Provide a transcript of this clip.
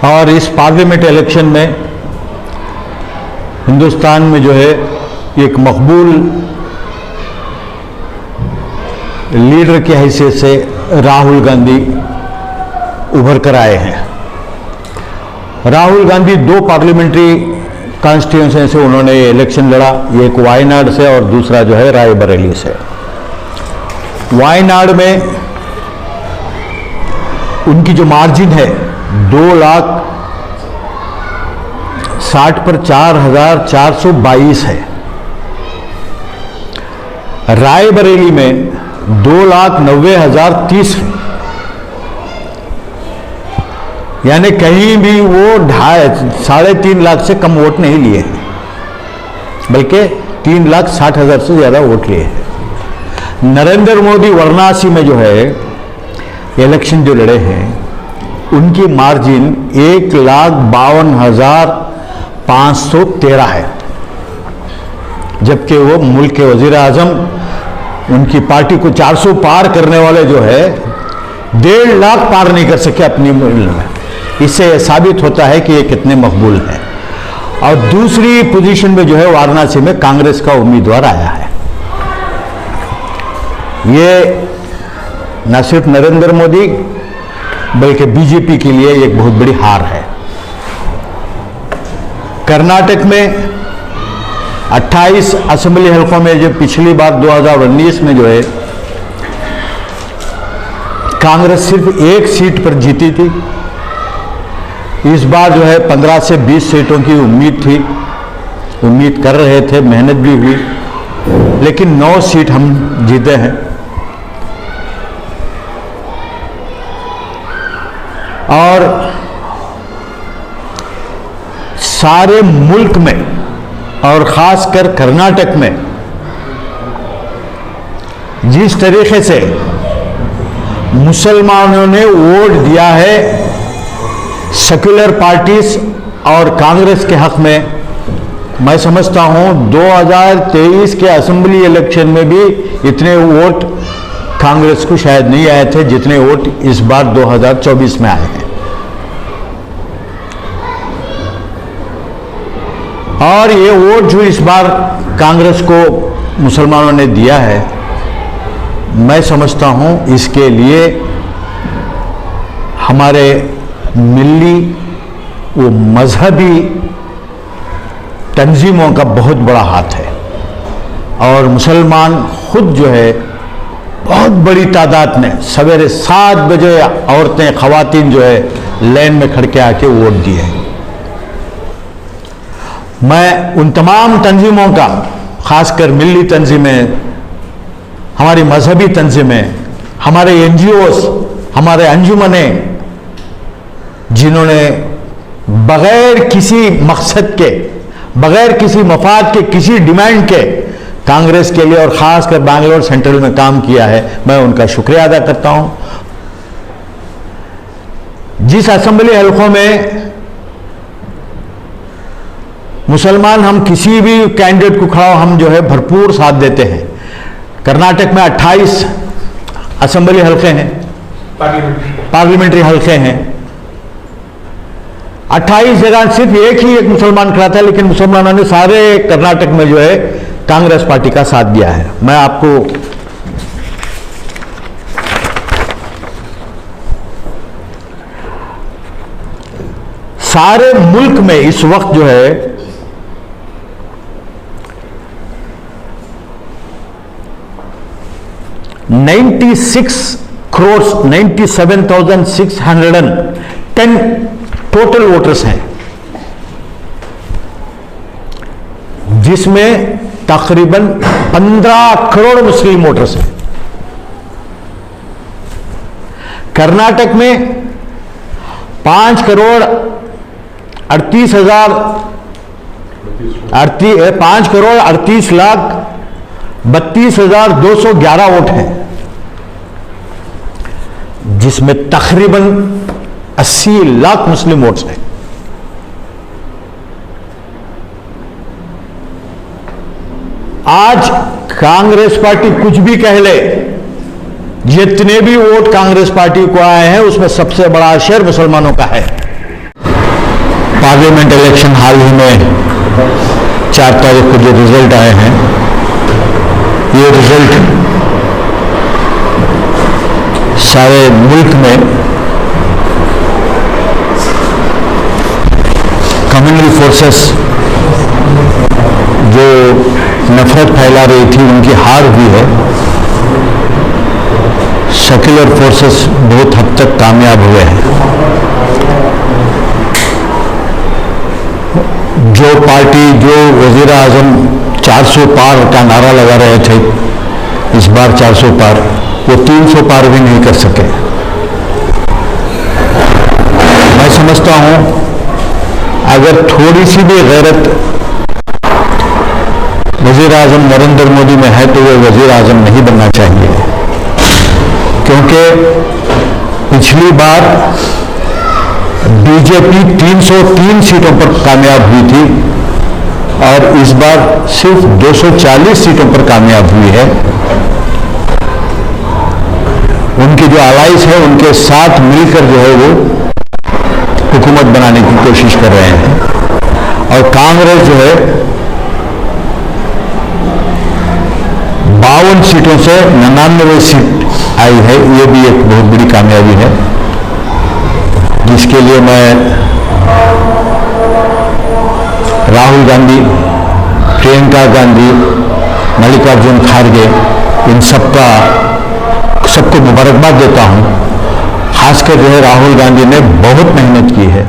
और इस parliament election में हिंदुस्तान में जो है एक मकबूल लीडर की हैसियत से राहुल गांधी उभर कर आए हैं। राहुल गांधी 2 पार्लियामेंट्री कॉन्स्टिट्यूंसी से उन्होंने इलेक्शन लड़ा, एक वायनाड से और दूसरा जो है रायबरेली से। वायनाड में उनकी जो मार्जिन है 2,60,000 पर 4,422 है। रायबरेली में 2,90,030 है, यानी कहीं भी वो 3.5 लाख से कम वोट नहीं लिए हैं, बल्कि 3,60,000 से ज्यादा वोट लिए हैं। नरेंद्र मोदी वाराणसी में जो है इलेक्शन जो लड़े हैं उनकी मार्जिन 1,52,513 है, जबकि वो मुल्क के वजीर आजम उनकी पार्टी को 400 पार करने वाले जो है 1.5 लाख पार नहीं कर सके अपनी मुल्क में। इससे यह साबित होता है कि ये कितने मकबूल हैं। और दूसरी पोजीशन में जो है वाराणसी में कांग्रेस का उम्मीदवार आया है। ये न सिर्फ नरेंद्र मोदी बल्कि बीजेपी के लिए एक बहुत बड़ी हार है। कर्नाटक में 28 असेंबली हलकों में जो पिछली बार 2019 में जो है कांग्रेस सिर्फ 1 सीट पर जीती थी, इस बार जो है 15 से 20 सीटों की उम्मीद कर रहे थे, मेहनत भी हुई, लेकिन 9 सीट हम जीते हैं। और सारे मुल्क में और खासकर कर्नाटक में जिस तरीके से मुसलमानों ने वोट दिया है सेक्युलर पार्टीज और कांग्रेस के हक में, मैं समझता हूं 2023 के असेंबली इलेक्शन में भी इतने वोट कांग्रेस को शायद नहीं आए थे जितने वोट इस बार 2024 में आए हैं। और ये वोट जो इस बार कांग्रेस को मुसलमानों ने दिया है, मैं समझता हूं इसके लिए हमारे मिल्ली वो मजहबी तंजीमों का बहुत बड़ा हाथ है। और मुसलमान खुद जो है बहुत बड़ी तादाद में सवेरे 7 बजे औरतें खवातीन जो है लाइन में खड़ के आके वोट दिए हैं। मैं उन तमाम तंजीमों का, खासकर मिल्ली तंजीमें, हमारी मजहबी तंजीमें, हमारे NGOs, हमारे अंजुमनें, जिन्होंने बगैर किसी मकसद के, बगैर किसी मफाद के, किसी डिमांड के कांग्रेस के लिए और खासकर बैंगलोर सेंट्रल में काम किया है, मैं उनका शुक्रिया अदा करता हूं। जिस असेंबली हलकों में मुसलमान हम किसी भी कैंडिडेट को खड़ा हम जो है भरपूर साथ देते हैं। कर्नाटक में 28 असेंबली हलके हैं, पार्लियामेंट्री हलके हैं। 28 जगह सिर्फ एक मुसलमान खड़ा था, लेकिन मुसलमानों ने सारे कर्नाटक में जो है कांग्रेस पार्टी का साथ दिया है। मैं आपको सारे मुल्क में इस वक्त जो है 97,610 टोटल वोटर्स हैं, जिसमें तकरीबन 15 करोड़ मुस्लिम वोटर्स हैं। कर्नाटक में 5 करोड़ 38 लाख 32,211 वोट हैं, जिसमें तकरीबन 80 लाख मुस्लिम वोट्स हैं। आज कांग्रेस पार्टी कुछ भी कह ले, जितने भी वोट कांग्रेस पार्टी को आए हैं उसमें सबसे बड़ा शेयर मुसलमानों का है। पार्लियामेंट इलेक्शन हाल ही में 4 तारीख को जो रिजल्ट आए हैं, ये रिजल्ट सारे मुल्क में कम्युनल फोर्सेस जो नफरत फैला रही थी उनकी हार हुई है। सेक्युलर फोर्सेस बहुत हद तक कामयाब हुए हैं। जो पार्टी जो वजीर आजम 400 पार का नारा लगा रहे थे, इस बार 400 पार, वो 300 पार भी नहीं कर सके। मैं समझता हूं अगर थोड़ी सी भी गैरत वजीर आजम नरेंद्र मोदी में है तो वो वजीर आजम नहीं बनना चाहिए, क्योंकि पिछली बार बीजेपी 303 सीटों पर कामयाब हुई थी और इस बार सिर्फ 240 सीटों पर कामयाब हुई है। उनकी जो अलाइंस है उनके साथ मिलकर जो है वो हुकूमत बनाने की कोशिश कर रहे हैं, और कांग्रेस जो है 52 सीटों से 99 सीट आई है। ये भी एक बहुत बड़ी कामयाबी है, जिसके लिए मैं राहुल गांधी, प्रियंका गांधी, मल्लिकार्जुन खड़गे, इन सबको मुबारकबाद देता हूं। खासकर जो है राहुल गांधी ने बहुत मेहनत की है।